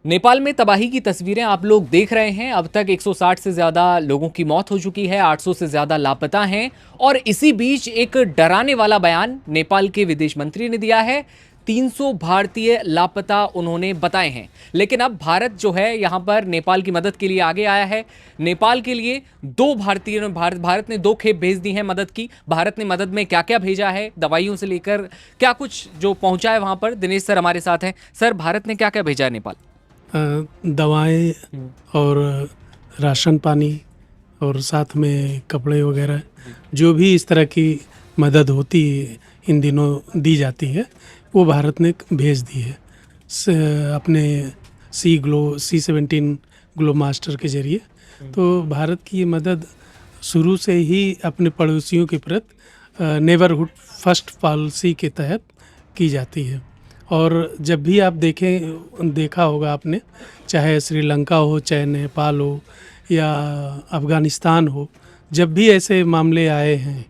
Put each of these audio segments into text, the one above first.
नेपाल में तबाही की तस्वीरें आप लोग देख रहे हैं। अब तक 160 से ज़्यादा लोगों की मौत हो चुकी है, 800 से ज़्यादा लापता हैं। और इसी बीच एक डराने वाला बयान नेपाल के विदेश मंत्री ने दिया है। 300 भारतीय लापता उन्होंने बताए हैं। लेकिन अब भारत जो है यहाँ पर नेपाल की मदद के लिए आगे आया है। नेपाल के लिए दो भारतीय भारत ने 2 खेप भेज दी हैं मदद की। भारत ने मदद में क्या क्या भेजा है, दवाइयों से लेकर क्या कुछ जो पहुंचा है वहां पर। दिनेश सर हमारे साथ हैं। सर, भारत ने क्या क्या भेजा है नेपाल? दवाएं और राशन पानी और साथ में कपड़े वगैरह, जो भी इस तरह की मदद होती है इन दिनों दी जाती है, वो भारत ने भेज दी है अपने C-17 ग्लो मास्टर के जरिए। तो भारत की ये मदद शुरू से ही अपने पड़ोसियों के प्रति नेबरहुड फर्स्ट पॉलिसी के तहत की जाती है। और जब भी आप देखा होगा आपने, चाहे श्रीलंका हो, चाहे नेपाल हो या अफ़गानिस्तान हो, जब भी ऐसे मामले आए हैं,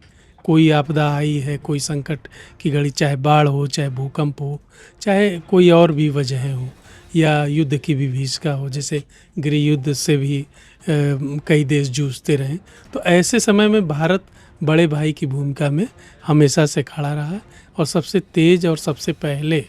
कोई आपदा आई है, कोई संकट की घड़ी, चाहे बाढ़ हो, चाहे भूकंप हो, चाहे कोई और भी वजह हो, या युद्ध की विभीषिका हो, जैसे गृह युद्ध से भी कई देश जूझते रहे, तो ऐसे समय में भारत बड़े भाई की भूमिका में हमेशा से खड़ा रहा है और सबसे तेज और सबसे पहले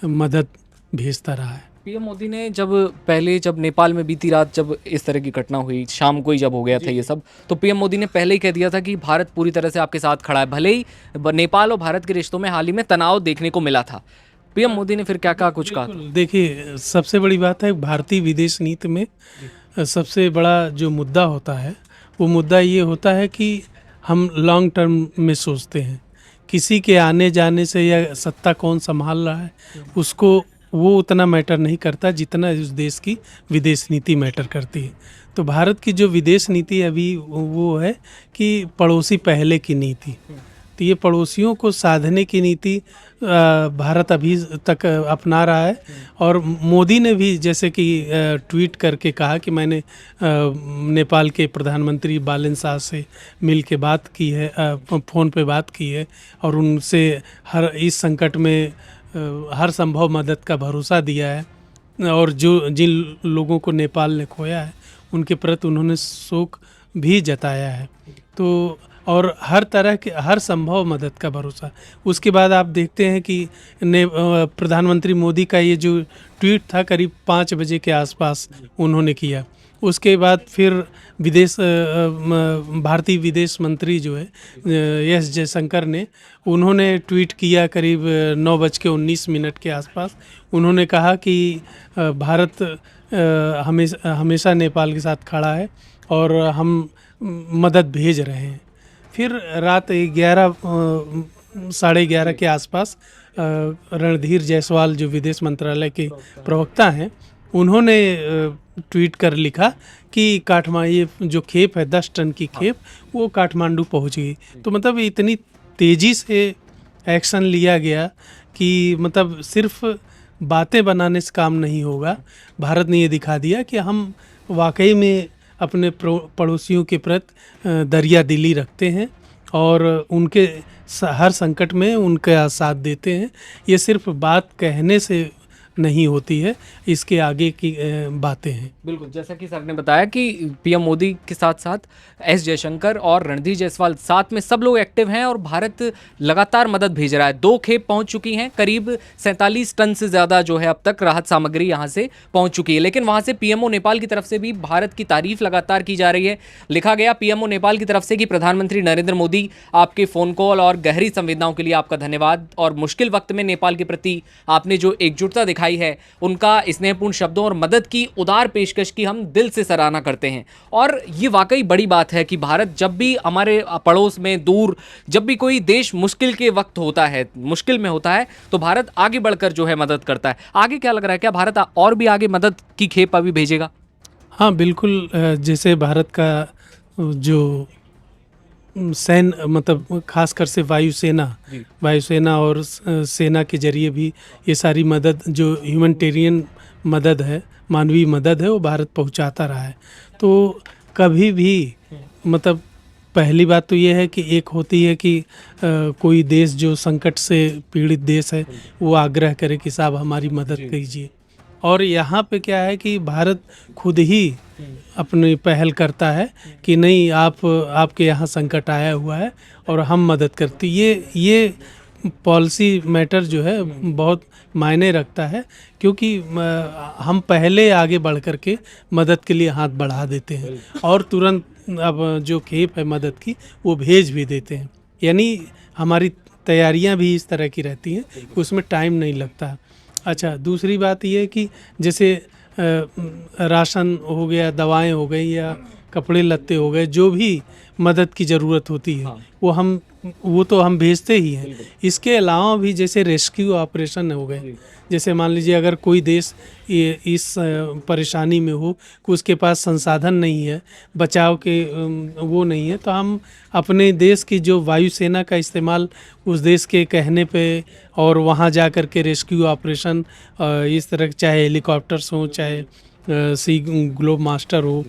मदद भेजता रहा है। पीएम मोदी ने जब नेपाल में बीती रात जब इस तरह की घटना हुई, शाम को ही जब हो गया था ये सब, तो पीएम मोदी ने पहले ही कह दिया था कि भारत पूरी तरह से आपके साथ खड़ा है। भले ही नेपाल और भारत के रिश्तों में हाल ही में तनाव देखने को मिला था, पीएम मोदी ने फिर क्या कहा, कुछ कहा? देखिए, सबसे बड़ी बात है भारतीय विदेश नीति में सबसे बड़ा जो मुद्दा होता है, वो मुद्दा ये होता है कि हम लॉन्ग टर्म में सोचते हैं। किसी के आने जाने से या सत्ता कौन संभाल रहा है, उसको वो उतना मैटर नहीं करता जितना उस देश की विदेश नीति मैटर करती है। तो भारत की जो विदेश नीति अभी वो है कि पड़ोसी पहले की नीति। तो ये पड़ोसियों को साधने की नीति भारत अभी तक अपना रहा है। और मोदी ने भी जैसे कि ट्वीट करके कहा कि मैंने नेपाल के प्रधानमंत्री बालेन शाह से मिल के बात की है, फ़ोन पे बात की है, और उनसे हर इस संकट में हर संभव मदद का भरोसा दिया है। और जिन लोगों को नेपाल ने खोया है, उनके प्रति उन्होंने शोक भी जताया है। तो और हर तरह के हर संभव मदद का भरोसा। उसके बाद आप देखते हैं कि प्रधानमंत्री मोदी का ये जो ट्वीट था करीब 5 बजे के आसपास उन्होंने किया। उसके बाद फिर भारतीय विदेश मंत्री जो है एस जयशंकर ने, उन्होंने ट्वीट किया करीब 9:19 के आसपास। उन्होंने कहा कि भारत हमेशा नेपाल के साथ खड़ा है और हम मदद भेज रहे हैं। फिर रात 11 के आसपास रणधीर जायसवाल जो विदेश मंत्रालय के प्रवक्ता हैं, उन्होंने ट्वीट कर लिखा कि ये जो खेप है 10 टन की खेप, वो काठमांडू पहुंच गई। तो मतलब इतनी तेज़ी से एक्शन लिया गया कि मतलब सिर्फ बातें बनाने से काम नहीं होगा। भारत ने ये दिखा दिया कि हम वाकई में अपने पड़ोसियों के प्रति दरिया दिली रखते हैं और उनके हर संकट में उनका साथ देते हैं। ये सिर्फ बात कहने से नहीं होती है, इसके आगे की बातें हैं। बिल्कुल, जैसा कि सर ने बताया कि पीएम मोदी के साथ साथ एस जयशंकर और रणधीर जायसवाल, साथ में सब लोग एक्टिव हैं और भारत लगातार मदद भेज रहा है। 2 खेप पहुंच चुकी हैं, करीब 47 टन से ज़्यादा जो है अब तक राहत सामग्री यहां से पहुंच चुकी है। लेकिन वहां से पीएमओ नेपाल की तरफ से भी भारत की तारीफ लगातार की जा रही है। लिखा गया पीएमओ नेपाल की तरफ से कि प्रधानमंत्री नरेंद्र मोदी, आपके फ़ोन कॉल और गहरी संवेदनाओं के लिए आपका धन्यवाद, और मुश्किल वक्त में नेपाल के प्रति आपने जो एकजुटता दिखाई है, उनका स्नेहपूर्ण शब्दों और मदद की उदार पेशकश की हम दिल से सराहना करते हैं। और ये वाकई बड़ी बात है कि भारत जब भी हमारे पड़ोस में दूर, जब भी कोई देश मुश्किल के वक्त होता है, मुश्किल में होता है, तो भारत आगे बढ़कर जो है मदद करता है। आगे क्या लग रहा है, क्या भारत और भी आगे मदद की खेप अभी भेजेगा? हाँ बिल्कुल, जैसे भारत का जो सैन्य मतलब खासकर से वायुसेना और सेना के जरिए भी ये सारी मदद जो ह्यूमैनिटेरियन मदद है, मानवीय मदद है, वो भारत पहुंचाता रहा है। तो कभी भी मतलब पहली बात तो ये है कि एक होती है कि कोई देश जो संकट से पीड़ित देश है, वो आग्रह करे कि साहब हमारी मदद कीजिए। और यहाँ पे क्या है कि भारत खुद ही अपनी पहल करता है कि नहीं, आपके यहाँ संकट आया हुआ है और हम मदद करते। ये पॉलिसी मैटर जो है बहुत मायने रखता है, क्योंकि हम पहले आगे बढ़ कर के मदद के लिए हाथ बढ़ा देते हैं और तुरंत अब जो खेप है मदद की वो भेज भी देते हैं। यानी हमारी तैयारियां भी इस तरह की रहती हैं, उसमें टाइम नहीं लगता। अच्छा, दूसरी बात ये है कि जैसे राशन हो गया, दवाएं हो गई या कपड़े लत्ते हो गए, जो भी मदद की ज़रूरत होती है वो तो हम भेजते ही हैं। इसके अलावा भी जैसे रेस्क्यू ऑपरेशन हो गए, जैसे मान लीजिए अगर कोई देश इस परेशानी में हो कि उसके पास संसाधन नहीं है, बचाव के वो नहीं है, तो हम अपने देश की जो वायुसेना का इस्तेमाल उस देश के कहने पे और वहाँ जा कर के रेस्क्यू ऑपरेशन इस तरह, चाहे हेलीकॉप्टर्स हो, चाहे सी ग्लोब मास्टर हो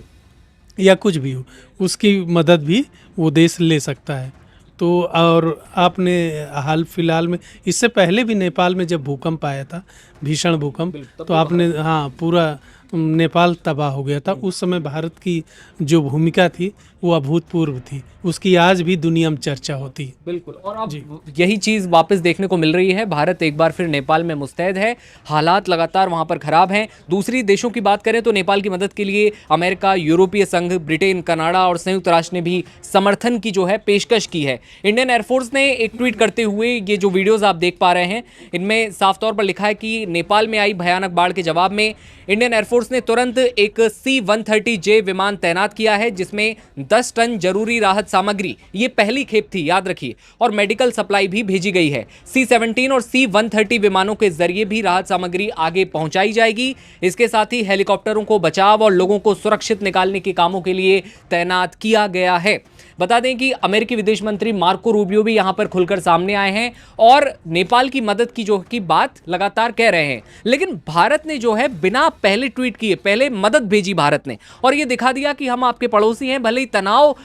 या कुछ भी हो, उसकी मदद भी वो देश ले सकता है। तो और आपने हाल फिलहाल में, इससे पहले भी नेपाल में जब भूकंप आया था, भीषण भूकंप, तो आपने, हाँ, पूरा नेपाल तबाह हो गया था। उस समय भारत की जो भूमिका थी वो अभूतपूर्व थी, उसकी आज भी दुनिया में चर्चा होती है। बिल्कुल, और अब यही चीज़ वापस देखने को मिल रही है। भारत एक बार फिर नेपाल में मुस्तैद है, हालात लगातार वहां पर खराब हैं। दूसरी देशों की बात करें तो नेपाल की मदद के लिए अमेरिका, यूरोपीय संघ, ब्रिटेन, कनाडा और संयुक्त राष्ट्र ने भी समर्थन की जो है पेशकश की है। इंडियन एयरफोर्स ने एक ट्वीट करते हुए, ये जो वीडियोज़ आप देख पा रहे हैं इनमें साफ तौर पर लिखा है कि नेपाल में आई भयानक बाढ़ के जवाब में इंडियन एयरफोर्स ने तुरंत एक C-130J विमान तैनात किया है, जिसमें 10 टन जरूरी राहत सामग्री, ये पहली खेप थी याद रखिए, और मेडिकल सप्लाई भी भेजी गई है। C-17 और C-130 विमानों के जरिए भी राहत सामग्री आगे पहुंचाई जाएगी। इसके साथ ही हेलीकॉप्टरों को बचाव और लोगों को सुरक्षित निकालने के कामों के लिए तैनात किया गया है। बता दें कि अमेरिकी विदेश मंत्री मार्को रूबियो भी यहां पर खुलकर सामने आए हैं और नेपाल की मदद की बात लगातार कह रहे हैं। लेकिन भारत ने जो है बिना पहले ट्वीट किए पहले मदद भेजी भारत ने, और ये दिखा दिया कि हम आपके पड़ोसी हैं। भले ही तनाव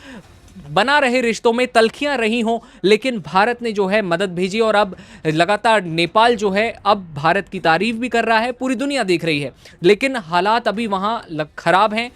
बना रहे, रिश्तों में तल्खियां रही हों, लेकिन भारत ने जो है मदद भेजी और अब लगातार नेपाल जो है अब भारत की तारीफ भी कर रहा है, पूरी दुनिया देख रही है। लेकिन हालात अभी वहां खराब हैं,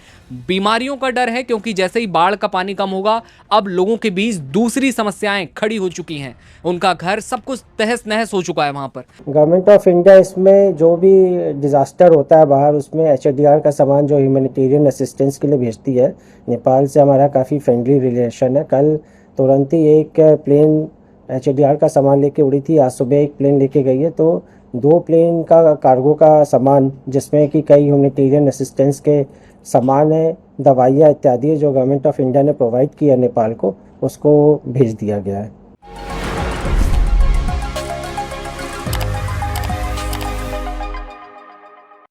बीमारियों का डर है, क्योंकि जैसे ही बाढ़ का पानी कम होगा अब लोगों के बीच दूसरी समस्याएं खड़ी हो चुकी हैं। उनका घर सब कुछ तहस नहस हो चुका है वहां पर। गवर्नमेंट ऑफ इंडिया इसमें जो भी डिज़ास्टर होता है बाहर, उसमें HDR का सामान जो ह्यूमैनिटेरियन असिस्टेंस के लिए भेजती है। नेपाल से हमारा काफ़ी फ्रेंडली रिलेशन है। कल तुरंत ही एक प्लेन HDR का सामान लेके उड़ी थी, आज सुबह एक प्लेन लेके गई है। तो 2 प्लेन का कार्गो का सामान, जिसमें कि कई ह्यूमैनिटेरियन असिस्टेंस के सामान है, दवाइयाँ इत्यादि जो गवर्नमेंट ऑफ इंडिया ने प्रोवाइड किया नेपाल को, उसको भेज दिया गया है।